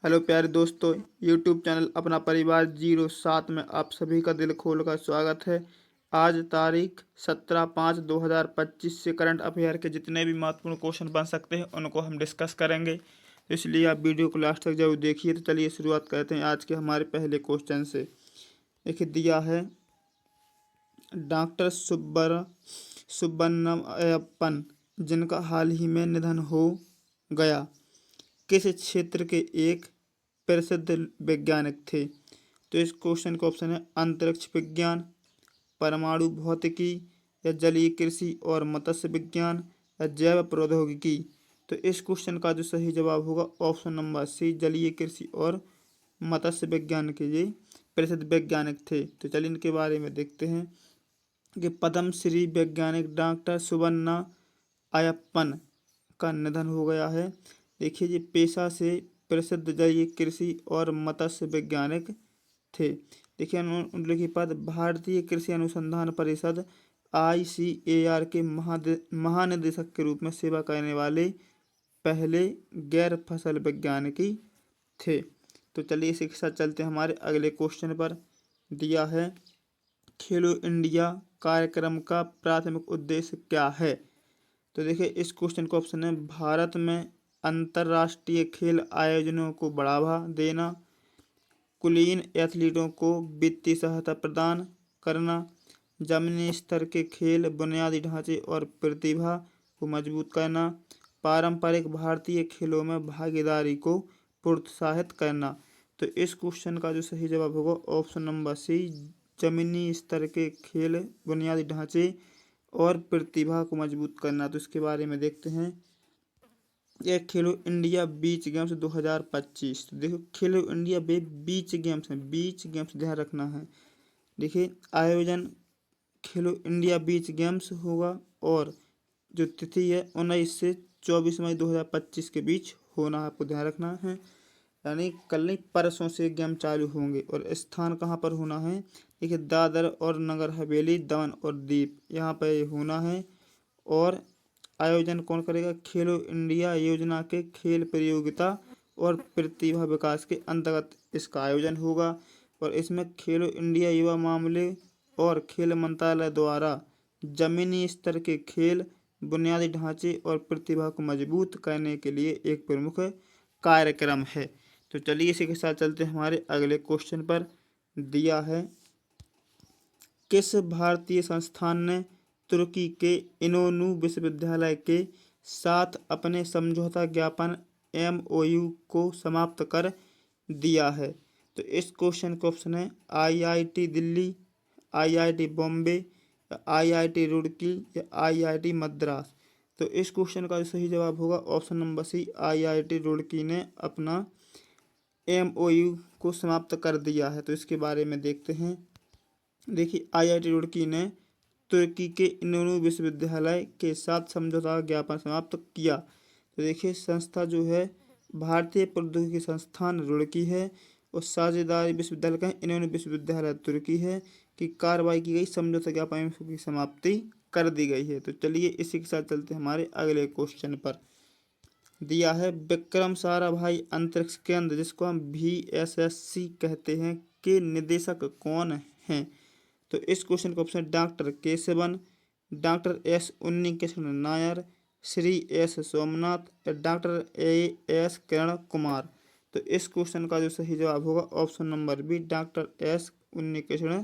Hello प्यारे दोस्तों, YouTube channel अपना परिवार 07 में आप सभी का दिल खोल कर स्वागत है। आज तारीख 17/5/2025 से करंट अफेयर के जितने भी महत्वपूर्ण क्वेश्चन बन सकते हैं उनको हम डिस्कस करेंगे, तो इसलिए आप वीडियो को लास्ट तक जरूर देखिए। तो चलिए शुरुआत करते हैं आज के हमारे पहले क्वेश्चन से। देखिए दिया है, डॉक्टर सुब्बन्नयप्पन जिनका हाल ही में निधन हो गया, किस क्षेत्र के एक प्रसिद्ध वैज्ञानिक थे? तो इस क्वेश्चन का ऑप्शन है अंतरिक्ष विज्ञान, परमाणु भौतिकी, या जलीय कृषि और मत्स्य विज्ञान, या जैव प्रौद्योगिकी। तो इस क्वेश्चन का जो सही जवाब होगा ऑप्शन नंबर सी, जलीय कृषि और मत्स्य विज्ञान के ये प्रसिद्ध वैज्ञानिक थे। तो चलिए इनके बारे में देखते हैं कि पद्मश्री वैज्ञानिक डॉक्टर सुबन्ना अयप्पन का निधन हो गया है। देखिए ये पेशा से प्रसिद्ध जलीय कृषि और मत्स्य वैज्ञानिक थे। देखिए उनके के पद भारतीय कृषि अनुसंधान परिषद ICAR के महानिदेशक के रूप में सेवा करने वाले पहले गैर फसल वैज्ञानिकी थे। तो चलिए इसी के साथ चलते हैं हमारे अगले क्वेश्चन पर। दिया है, खेलो इंडिया कार्यक्रम का प्राथमिक उद्देश्य क्या है? तो देखिए इस क्वेश्चन का ऑप्शन है भारत में अंतर्राष्ट्रीय खेल आयोजनों को बढ़ावा देना, कुलीन एथलीटों को वित्तीय सहायता प्रदान करना, जमीनी स्तर के खेल बुनियादी ढांचे और प्रतिभा को मजबूत करना, पारंपरिक भारतीय खेलों में भागीदारी को प्रोत्साहित करना। तो इस क्वेश्चन का जो सही जवाब होगा ऑप्शन नंबर सी, जमीनी स्तर के खेल बुनियादी ढांचे और प्रतिभा को मजबूत करना। तो इसके बारे में देखते हैं। यह खेलो इंडिया बीच गेम्स 2025। तो देखो खेलो इंडिया बीच गेम्स हैं, बीच गेम्स ध्यान रखना है। देखिए आयोजन खेलो इंडिया बीच गेम्स होगा और जो तिथि है 19 से 24 मई 2025 के बीच होना है, आपको ध्यान रखना है। यानी कल नहीं परसों से गेम चालू होंगे। और स्थान कहाँ पर होना है? देखिए दादर और नगर हवेली, दमन और दीप, यहाँ पर ये होना है। और आयोजन कौन करेगा? खेलो इंडिया योजना के खेल प्रतियोगिता और प्रतिभा विकास के अंतर्गत इसका आयोजन होगा। और इसमें खेलो इंडिया युवा मामले और खेल मंत्रालय द्वारा जमीनी स्तर के खेल बुनियादी ढांचे और प्रतिभा को मजबूत करने के लिए एक प्रमुख कार्यक्रम है। तो चलिए इसी के साथ चलते हैं हमारे अगले क्वेश्चन पर। दिया है, किस भारतीय संस्थान ने तुर्की के इनोनू विश्वविद्यालय के साथ अपने समझौता ज्ञापन MOU को समाप्त कर दिया है? तो इस क्वेश्चन का ऑप्शन है IIT Delhi, IIT Bombay, IIT Roorkee, या IIT मद्रास। तो इस क्वेश्चन का जो सही जवाब होगा option number C, IIT Roorkee ने अपना MOU को समाप्त कर दिया है। तो इसके बारे में देखते हैं। देखिए IIT रुड़की ने तुर्की के इनोनू विश्वविद्यालय के साथ समझौता ज्ञापन समाप्त किया। तो देखिए संस्था जो है भारतीय प्रौद्योगिकी संस्थान रुड़की है और साझेदारी विश्वविद्यालय का इनोनू विश्वविद्यालय तुर्की है कि कार्रवाई की गई, समझौता ज्ञापन की समाप्ति कर दी गई है। तो चलिए इसी के साथ चलते हैं हमारे अगले क्वेश्चन पर। दिया है, विक्रम साराभाई अंतरिक्ष केंद्र जिसको हम VSSC कहते हैं के निदेशक कौन हैं? तो इस क्वेश्चन का option doctor Kesavan, doctor S Unnikrishnan Nair, Shri S Somanath, या डॉक्टर AS किरण कुमार। तो इस क्वेश्चन का जो सही जवाब होगा option number B, doctor S Unnikrishnan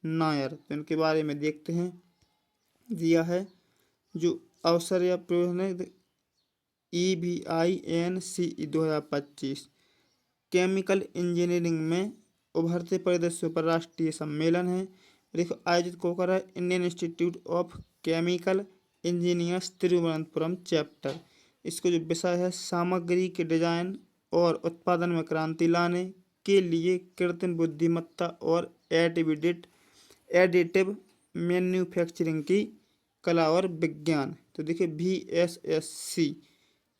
Nair. तो इनके बारे में देखते हैं। दिया है, जो अवसर या प्रयोजन EVINCE 2025 केमिकल इंजीनियरिंग में उभरते परिदृश्यों पर राष्ट्रीय सम्मेलन है। देखो आयोजित को कर रहा है Indian institute of chemical engineers Thiruvananthapuram chapter. इसको जो विषय है सामग्री के डिजाइन और उत्पादन में क्रांति लाने के लिए कृत्रिम बुद्धिमत्ता और एडिटिव मैन्युफैक्चरिंग की कला और विज्ञान। तो देखिए VSSC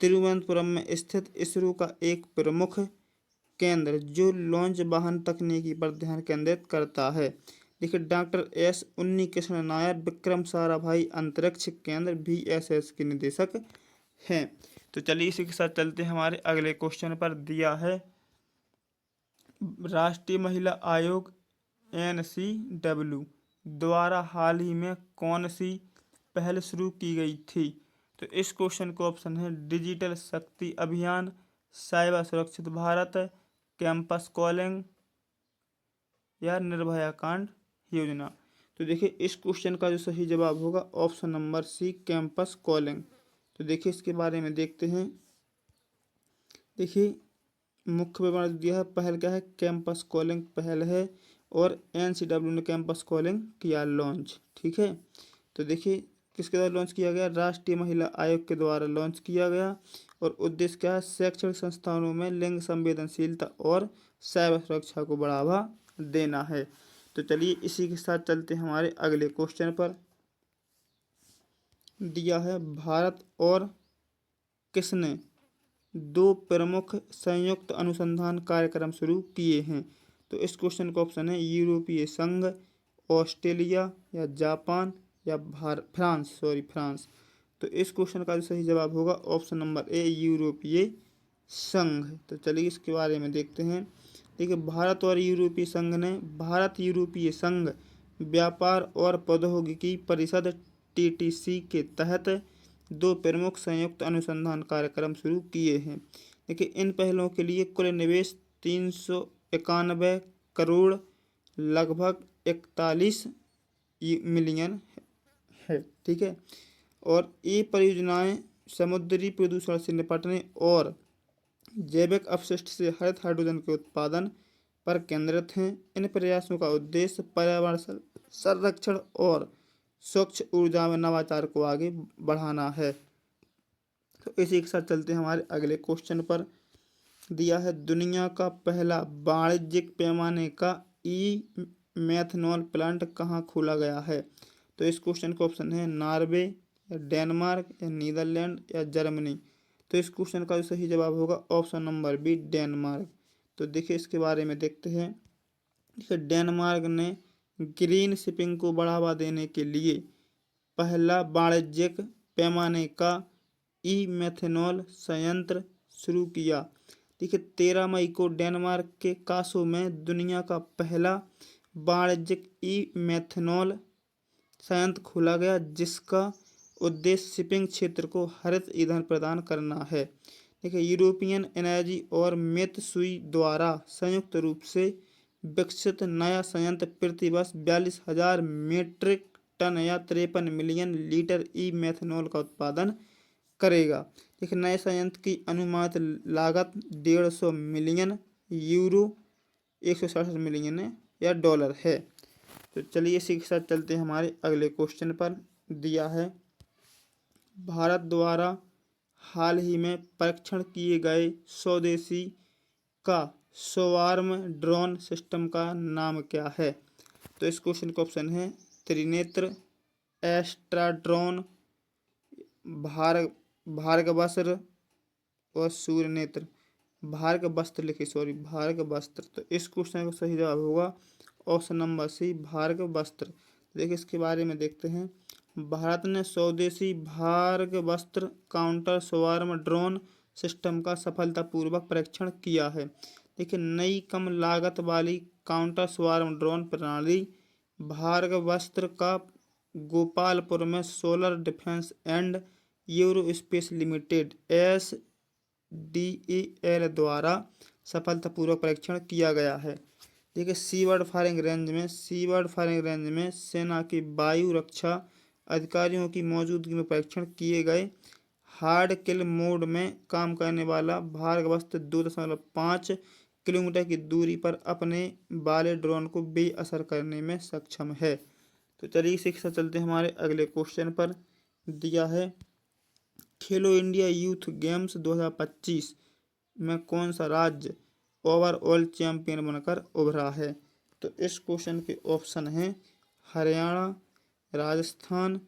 तिरुवनंतपुरम में स्थित इसरो का एक प्रमुख केंद्र जो लॉन्च वाहन तकनीकी पर ध्यान केंद्रित करता है। देखिए डॉक्टर S उन्नीकृष्ण नायर विक्रम साराभाई अंतरिक्ष केंद्र VSS के निदेशक हैं। तो चलिए इसी के साथ चलते हैं हमारे अगले क्वेश्चन पर। दिया है, राष्ट्रीय महिला आयोग NCW द्वारा हाल ही में कौन सी पहल शुरू की गई थी? तो इस क्वेश्चन का ऑप्शन है डिजिटल शक्ति अभियान, साइबर सुरक्षित भारत, कैंपस कॉलिंग या निर्भया कांड योजना। तो देखिए इस क्वेश्चन का जो सही जवाब होगा option number C, campus calling. तो देखिए इसके बारे में देखते हैं। देखिए मुख्य विवरण दिया है, पहल क्या है, कैंपस कॉलिंग पहल है और NCW ने कैंपस कॉलिंग किया लॉन्च। ठीक है, तो देखिए किसके द्वारा लॉन्च किया गया, राष्ट्रीय महिला आयोग के द्वारा लॉन्च किया गया। और उद्देश्य क्या है, शैक्षणिक संस्थानों में लिंग संवेदनशीलता और साइबर सुरक्षा को बढ़ावा देना है। तो चलिए इसी के साथ चलते हैं हमारे अगले क्वेश्चन पर। दिया है भारत और किसने दो प्रमुख संयुक्त अनुसंधान कार्यक्रम शुरू किए हैं? तो इस क्वेश्चन का ऑप्शन है यूरोपीय संघ, ऑस्ट्रेलिया या जापान या फ्रांस। तो इस क्वेश्चन का जो सही जवाब होगा ऑप्शन नंबर ए, यूरोपीय संघ। तो चलिए इसके बारे में देखते हैं। देखिए भारत यूरोपीय संघ व्यापार और प्रौद्योगिकी परिषद TTC के तहत दो प्रमुख संयुक्त अनुसंधान कार्यक्रम शुरू किए हैं। देखिए इन पहलों के लिए कुल निवेश 391 करोड़ लगभग 41 मिलियन है। ठीक है, और ये परियोजनाएं समुद्री प्रदूषण से निपटने और जैविक अपशिष्ट से हरित हाइड्रोजन के उत्पादन पर केंद्रित हैं। इन प्रयासों का उद्देश्य पर्यावरण संरक्षण और स्वच्छ ऊर्जा में नवाचार को आगे बढ़ाना है। तो इसी के साथ चलते हैं हमारे अगले क्वेश्चन पर। दिया है दुनिया का पहला वाणिज्यिक पैमाने का मेथनॉल प्लांट कहाँ खोला गया है? तो इस क्वेश्चन का ऑप्शन है नॉर्वे या डेनमार्क या नीदरलैंड या जर्मनी। तो इस क्वेश्चन का जो सही जवाब होगा ऑप्शन नंबर बी, डेनमार्क। तो देखिए इसके बारे में देखते हैं। देखिए डेनमार्क ने ग्रीन शिपिंग को बढ़ावा देने के लिए पहला वाणिज्यिक पैमाने का मेथनॉल संयंत्र शुरू किया। देखिए 13 मई को डेनमार्क के कासो में दुनिया का पहला वाणिज्यिक मेथनॉल संयंत्र खोला गया, जिसका उद्देश्य शिपिंग क्षेत्र को हरित ईंधन प्रदान करना है। देखिए यूरोपियन एनर्जी और मेत्सुई द्वारा संयुक्त रूप से विकसित नया संयंत्र प्रतिवर्ष 42,000 मीट्रिक टन या 53 मिलियन लीटर मेथनॉल का उत्पादन करेगा। देखिए नए संयंत्र की अनुमानित लागत 150 मिलियन यूरो 167 मिलियन या डॉलर है। तो चलिए इसी के साथ चलते हैं हमारे अगले क्वेश्चन पर। दिया है भारत द्वारा हाल ही में परीक्षण किए गए स्वदेशी का स्वार्म ड्रोन सिस्टम का नाम क्या है? तो इस क्वेश्चन का ऑप्शन है त्रिनेत्र, एस्ट्राड्रोन, भार्गवस्त्र और सूर्यनेत्र। भार्गवस्त्र। तो इस क्वेश्चन का सही जवाब होगा ऑप्शन नंबर सी, भार्गवस्त्र। देखिए इसके बारे में देखते हैं। भारत ने स्वदेशी भार्गवस्त्र काउंटर स्वार्म ड्रोन सिस्टम का सफलतापूर्वक परीक्षण किया है। देखिए नई कम लागत वाली काउंटर स्वार्म ड्रोन प्रणाली भार्गवस्त्र का गोपालपुर में solar defence and aerospace limited SDEL द्वारा सफलतापूर्वक परीक्षण किया गया है। देखिए सीवर्ड फायरिंग रेंज में सेना की वायु रक्षा अधिकारियों की मौजूदगी में परीक्षण किए गए। हार्ड किल मोड में काम करने वाला भार्गवस्त्र 2.5 किलोमीटर की दूरी पर अपने वाले ड्रोन को बेअसर करने में सक्षम है। तो चलिए इसी के साथ चलते हैं हमारे अगले क्वेश्चन पर। दिया है खेलो इंडिया यूथ गेम्स 2025 में कौन सा राज्य ओवरऑल चैंपियन बनकर उभरा है? तो इस क्वेश्चन के ऑप्शन हैं हरियाणा, राजस्थान,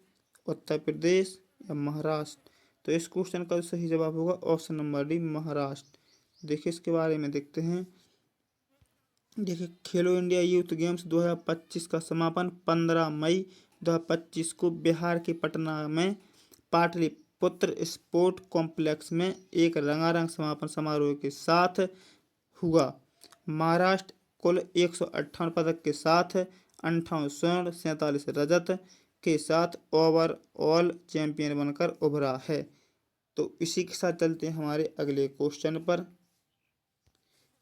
उत्तर प्रदेश या महाराष्ट्र। तो इस क्वेश्चन का सही जवाब होगा ऑप्शन नंबर डी, महाराष्ट्र। देखिए इसके बारे में देखते हैं। देखिए खेलो इंडिया यूथ गेम्स 2025 का समापन 15 मई 2025 को बिहार के पटना में पाटलिपुत्र स्पोर्ट कॉम्प्लेक्स में एक रंगारंग समापन समारोह के साथ हुआ। महाराष्ट्र कुल 158 पदक के साथ 58 स्वर्ण 47 रजत के साथ ओवरऑल चैंपियन बनकर उभरा है। तो इसी के साथ चलते हैं हमारे अगले क्वेश्चन पर।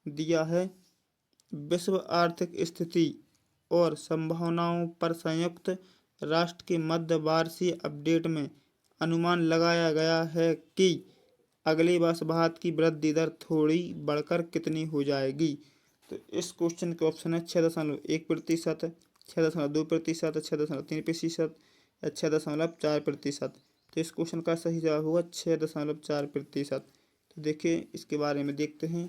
दिया है विश्व आर्थिक स्थिति और संभावनाओं पर संयुक्त राष्ट्र के मध्य वार्षिक अपडेट में अनुमान लगाया गया है कि अगले वर्ष भारत की वृद्धि दर थोड़ी बढ़कर कितनी हो जाएगी। तो इस क्वेश्चन के ऑप्शन है 6.1%, 6.2%, 6.3% या 6.4%। तो इस क्वेश्चन का सही जवाब होगा 6.4%। तो देखिए इसके बारे में देखते हैं।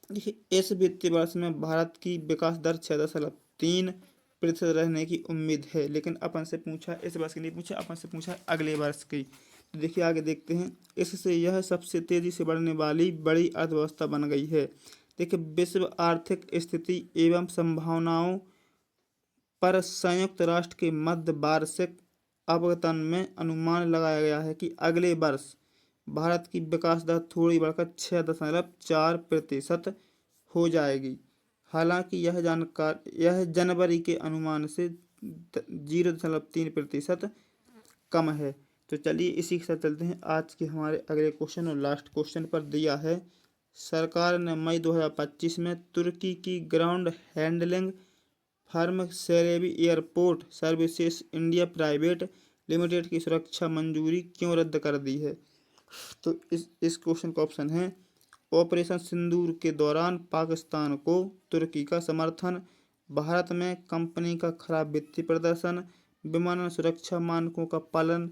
देखिए इस वित्तीय वर्ष में भारत की विकास दर 6.3% रहने की उम्मीद है, लेकिन अपन से पूछा इस वर्ष की नहीं पूछा, अपन से पूछा अगले वर्ष की। तो देखिए आगे देखते हैं। इससे यह सबसे तेजी से बढ़ने वाली बड़ी अर्थव्यवस्था बन गई है। देखिए विश्व आर्थिक स्थिति एवं संभावनाओं पर संयुक्त राष्ट्र के मध्य वार्षिक अपतन में अनुमान लगाया गया है कि अगले वर्ष भारत की विकास दर थोड़ी बढ़कर 6.4% हो जाएगी। हालांकि यह जनवरी के अनुमान से 0.3% कम है। तो चलिए इसी के साथ चलते हैं आज के हमारे अगले क्वेश्चन और लास्ट क्वेश्चन पर। दिया है सरकार ने मई 2025 में तुर्की की ground handling firm Celebi airport services India private limited की सुरक्षा मंजूरी क्यों रद्द कर दी है। तो इस क्वेश्चन का ऑप्शन है ऑपरेशन सिंदूर के दौरान पाकिस्तान को तुर्की का समर्थन, भारत में कंपनी का खराब वित्तीय प्रदर्शन, विमानन सुरक्षा मानकों का पालन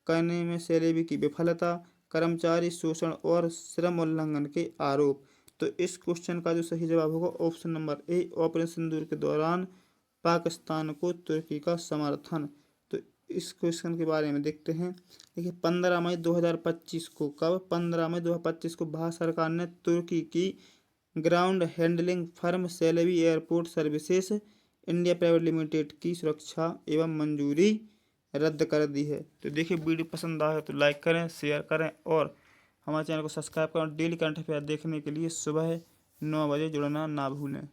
करने में सेलेबी की विफलता, कर्मचारी शोषण और श्रम उल्लंघन के आरोप। तो इस क्वेश्चन का जो सही जवाब होगा ऑप्शन नंबर ए, ऑपरेशन सिंदूर के दौरान पाकिस्तान को तुर्की का समर्थन। तो इस क्वेश्चन के बारे में देखते हैं। देखिए 15 मई 2025 को, कब 15 मई 2025 को भारत सरकार ने तुर्की की ground handling firm Celebi airport services India private limited की सुरक्षा एवं मंजूरी रद्द कर दी है। तो देखिए वीडियो पसंद आए तो लाइक करें, शेयर करें और हमारे चैनल को सब्सक्राइब करें। डेली करंट अफेयर देखने के लिए सुबह 9 बजे जुड़ना ना भूलें।